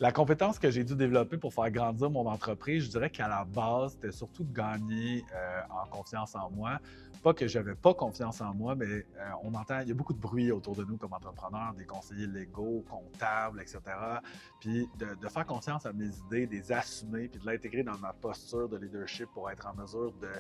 La compétence que j'ai dû développer pour faire grandir mon entreprise, je dirais qu'à la base, c'était surtout de gagner en confiance en moi. Pas que j'avais pas confiance en moi, mais on entend, il y a beaucoup de bruit autour de nous comme entrepreneurs, des conseillers légaux, comptables, etc. Puis de faire confiance à mes idées, de les assumer, puis de l'intégrer dans ma posture de leadership pour être en mesure de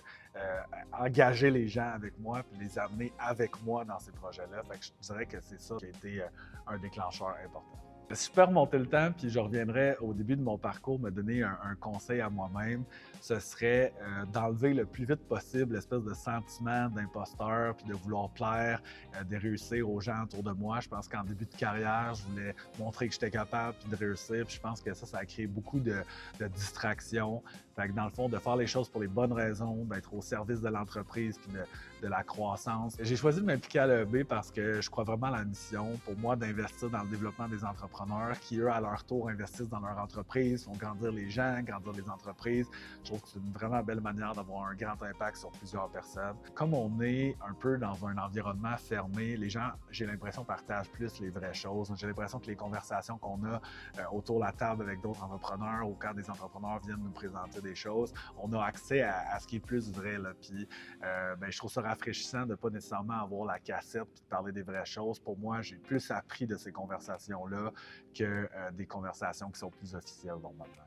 engager les gens avec moi, puis les amener avec moi dans ces projets-là. Fait que je dirais que c'est ça qui a été un déclencheur important. Si je peux remonter le temps, puis je reviendrai au début de mon parcours, me donner un conseil à moi-même, ce serait d'enlever le plus vite possible l'espèce de sentiment d'imposteur, puis de vouloir plaire, de réussir aux gens autour de moi. Je pense qu'en début de carrière, je voulais montrer que j'étais capable, puis de réussir. Puis je pense que ça a créé beaucoup de distractions. Fait que dans le fond, de faire les choses pour les bonnes raisons, d'être au service de l'entreprise, puis de la croissance. J'ai choisi de m'impliquer à l'EB parce que je crois vraiment à la mission, pour moi, d'investir dans le développement des entrepreneurs qui, eux, à leur tour, investissent dans leur entreprise, font grandir les gens, grandir les entreprises. Je trouve que c'est une vraiment belle manière d'avoir un grand impact sur plusieurs personnes. Comme on est un peu dans un environnement fermé, les gens, j'ai l'impression, partagent plus les vraies choses. J'ai l'impression que les conversations qu'on a autour de la table avec d'autres entrepreneurs ou quand des entrepreneurs viennent nous présenter des choses, on a accès à ce qui est plus vrai. Là. Puis, je trouve ça rafraîchissant de ne pas nécessairement avoir la cassette et de parler des vraies choses. Pour moi, j'ai plus appris de ces conversations-là que des conversations qui sont plus officielles normalement.